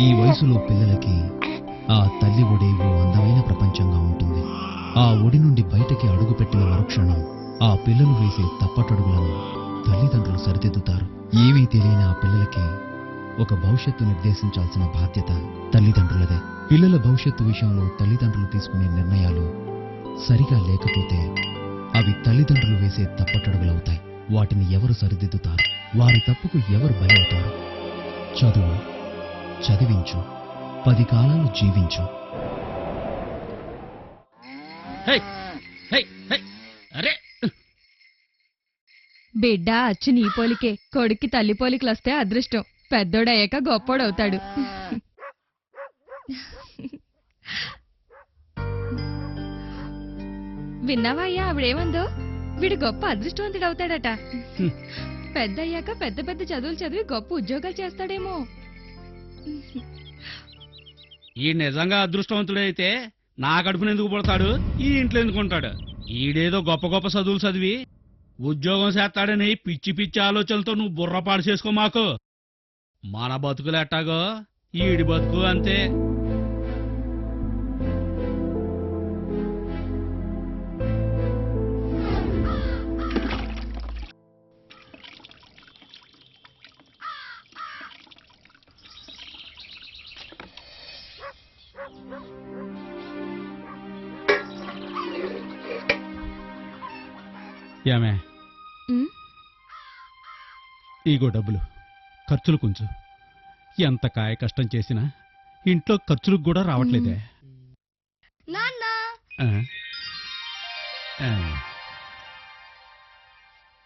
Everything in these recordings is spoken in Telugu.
ఈ వయసులో పిల్లలకి ఆ తల్లి ఒడి ఓ అందమైన ప్రపంచంగా ఉంటుంది. ఆ ఒడి నుండి బయటకి అడుగుపెట్టిన మరుక్షణం ఆ పిల్లలు వేసే తప్పటడుగులను తల్లిదండ్రులు సరిదిద్దుతారు. ఏమీ తెలియని ఆ పిల్లలకి ఒక భవిష్యత్తు నిర్దేశించాల్సిన బాధ్యత తల్లిదండ్రులదే. పిల్లల భవిష్యత్తు విషయంలో తల్లిదండ్రులు తీసుకునే నిర్ణయాలు సరిగా లేకపోతే అవి తల్లిదండ్రులు వేసే తప్పటడుగులవుతాయి. వాటిని ఎవరు సరిదిద్దుతారు? వారి తప్పుకు ఎవరు బలవుతారు? చదువు, చదివించు, 10 కాలాలు జీవించు. బిడ్డ అచ్చి నీ పోలికే, కొడుక్కి తల్లి పోలికలొస్తే అదృష్టం, పెద్దోడయ్యాక గొప్పోడవుతాడు. విన్నావా అయ్యా ఆవిడేమందో? వీడు గొప్ప అదృష్టవంతుడవుతాడట. పెద్దయ్యాక పెద్ద పెద్ద చదువులు చదివి గొప్ప ఉద్యోగాలు చేస్తాడేమో. ఈ నిజంగా అదృష్టవంతుడైతే నా కడుపున ఎందుకు పుడతాడు? ఈ ఇంట్లో ఎందుకు ఉంటాడు? ఈడేదో గొప్ప గొప్ప చదువులు చదివి ఉద్యోగం చేస్తాడని పిచ్చి పిచ్చి ఆలోచనలతో నువ్వు బుర్రపాడు చేసుకో మాకు. మన బతుకులు ఎట్టాగో ఈడి బతుకు అంతే. ఏమే, ఈగో డబ్బులు ఖర్చులు కొంచెం. ఎంత కాయ కష్టం చేసినా ఇంట్లో ఖర్చులకు కూడా రావట్లేదే.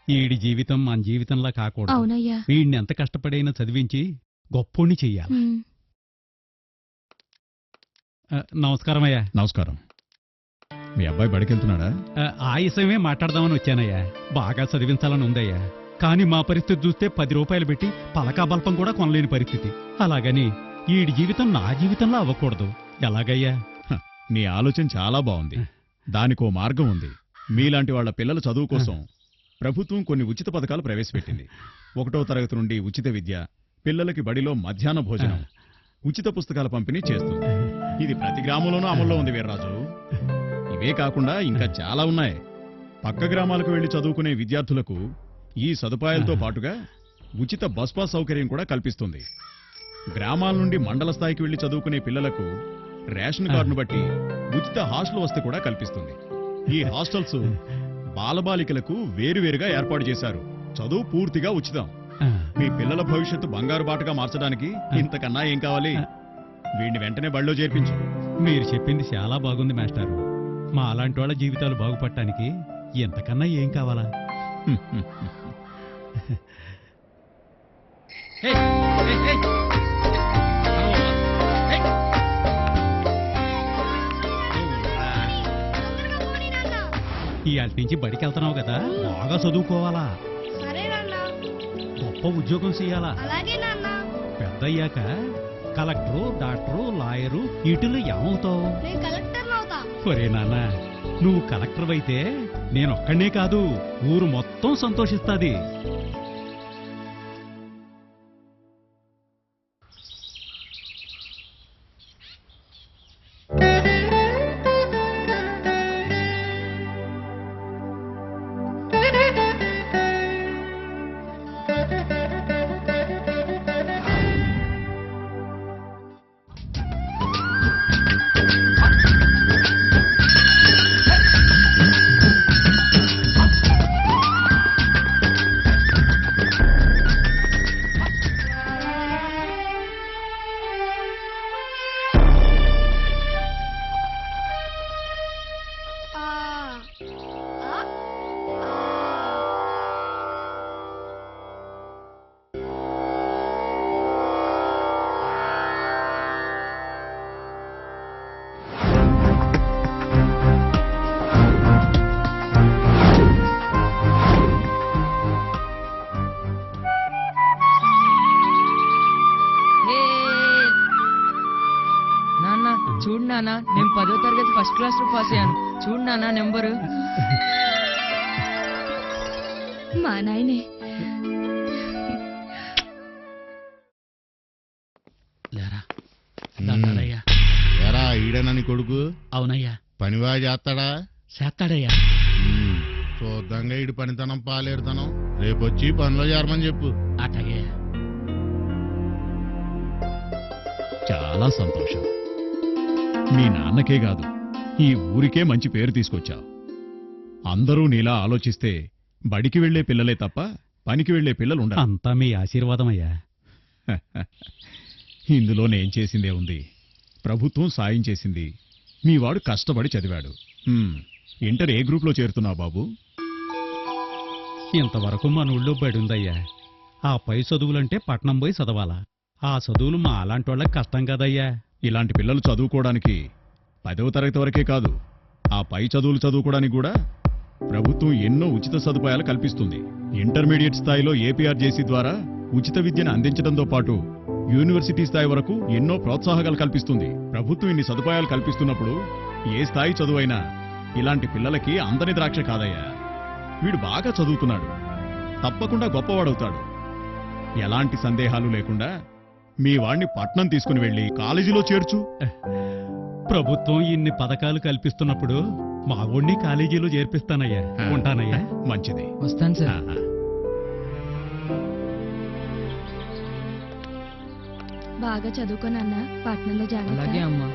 ఈడి జీవితం మన జీవితంలా కాకూడదు. వీడిని ఎంత కష్టపడైనా చదివించి గొప్పోణ్ణి చెయ్యాలి. నమస్కారం అయ్యా. నమస్కారం. మీ అబ్బాయి బడికెళ్తున్నాడా? ఆయాసమే మాట్లాడదామని వచ్చానయ్యా. బాగా చదివించాలని ఉందయ్యా. కానీ మా పరిస్థితి చూస్తే 10 రూపాయలు పెట్టి పలకా బల్పం కూడా కొనలేని పరిస్థితి. అలాగని ఈడి జీవితం నా జీవితంలో అవ్వకూడదు. ఎలాగయ్యా? నీ ఆలోచన చాలా బాగుంది. దానికో మార్గం ఉంది. మీలాంటి వాళ్ల పిల్లల చదువు కోసం ప్రభుత్వం కొన్ని ఉచిత పథకాలు ప్రవేశపెట్టింది. 1వ తరగతి నుండి ఉచిత విద్య, పిల్లలకి బడిలో మధ్యాహ్న భోజనం, ఉచిత పుస్తకాల పంపిణీ చేస్తుంది. ఇది ప్రతి గ్రామంలోనూ అమల్లో ఉంది వీర్రాజు. ఇవే కాకుండా ఇంకా చాలా ఉన్నాయి. పక్క గ్రామాలకు వెళ్లి చదువుకునే విద్యార్థులకు ఈ సదుపాయాలతో పాటుగా ఉచిత బస్ పాస్ సౌకర్యం కూడా కల్పిస్తుంది. గ్రామాల నుండి మండల స్థాయికి వెళ్లి చదువుకునే పిల్లలకు రేషన్ కార్డును బట్టి ఉచిత హాస్టల్ వసతి కూడా కల్పిస్తుంది. ఈ హాస్టల్స్ బాలబాలికలకు వేరువేరుగా ఏర్పాటు చేశారు. చదువు పూర్తిగా ఉచితం. మీ పిల్లల భవిష్యత్తు బంగారు బాటగా మార్చడానికి ఇంతకన్నా ఏం కావాలి? వీడిని వెంటనే బడిలో చేర్పించు. మీరు చెప్పింది చాలా బాగుంది మాస్టారు. మా అలాంటి వాళ్ళ జీవితాలు బాగుపడటానికి ఎంతకన్నా ఏం కావాలా? ఇవాళ నుంచి బడికి వెళ్తున్నావు కదా, బాగా చదువుకోవాలా, గొప్ప ఉద్యోగం చెయ్యాలా. పెద్దయ్యాక కలెక్టరు, డాక్టరు, లాయరు వీటిలో ఏమవుతావు? ఒరే నాన్న, నువ్వు కలెక్టర్ అయితే నేనొక్కడే కాదు, ఊరు మొత్తం సంతోషిస్తాది. చూడు నాన్న, నేను 10వ తరగతి ఫస్ట్ క్లాస్ లో పాస్ అయ్యాను. చూడు నాన్న నెంబరు. మా నాయనే. లేరా దండాలయ్యా. ఎరా ఈడేనా నీ కొడుకు? అవునయ్యా. పని బాగా చేస్తాడా? చేస్తాడయ్యా. చూద్దాంగా ఈడు పనితనం పాలేరుతనం. రేపొచ్చి పనిలో చేరమని చెప్పు. అటగే. చాలా సంతోషం. మీ నాన్నకే కాదు, ఈ ఊరికే మంచి పేరు తీసుకొచ్చావు. అందరూ నీలా ఆలోచిస్తే బడికి వెళ్లే పిల్లలే తప్ప పనికి వెళ్లే పిల్లలు ఉండరు. అంతా మీ ఆశీర్వాదం అయ్యా. ఇందులో నేను చేసిందే ఉంది. ప్రభుత్వం సాయం చేసింది. మీ వాడు కష్టపడి చదివాడు. ఇంటర్ ఏ గ్రూప్లో చేరుతున్నావు బాబు? ఇంతవరకు మన ఊళ్ళో బడి ఉందయ్యా. ఆ పై చదువులంటే పట్నం పోయి చదవాలా. ఆ చదువులు మా అలాంటి వాళ్ళకి కష్టం కదయ్యా. ఇలాంటి పిల్లలు చదువుకోవడానికి 10వ తరగతి వరకే కాదు, ఆ పై చదువులు చదువుకోవడానికి కూడా ప్రభుత్వం ఎన్నో ఉచిత సదుపాయాలు కల్పిస్తుంది. ఇంటర్మీడియట్ స్థాయిలో ఏపీఆర్జేసీ ద్వారా ఉచిత విద్యను అందించడంతో పాటు యూనివర్సిటీ స్థాయి వరకు ఎన్నో ప్రోత్సాహకాలు కల్పిస్తుంది. ప్రభుత్వం ఇన్ని సదుపాయాలు కల్పిస్తున్నప్పుడు ఏ స్థాయి చదువైనా ఇలాంటి పిల్లలకి అందని ద్రాక్ష కాదయ్యా. వీడు బాగా చదువుతున్నాడు, తప్పకుండా గొప్పవాడవుతాడు. ఎలాంటి సందేహాలు లేకుండా మీ వాణ్ణి పట్నం తీసుకుని వెళ్లి కాలేజీలో చేర్చు. ప్రభుత్వం ఇన్ని పథకాలు కల్పిస్తున్నప్పుడు మా ఊడిని కాలేజీలో చేర్పిస్తానయ్యా. ఉంటానయ్యా. మంచిది. వస్తాను సార్. ఆహా. బాగా చదువుకోనన్నా పట్నంలో జాగ్రత్త. అలాగే అమ్మా.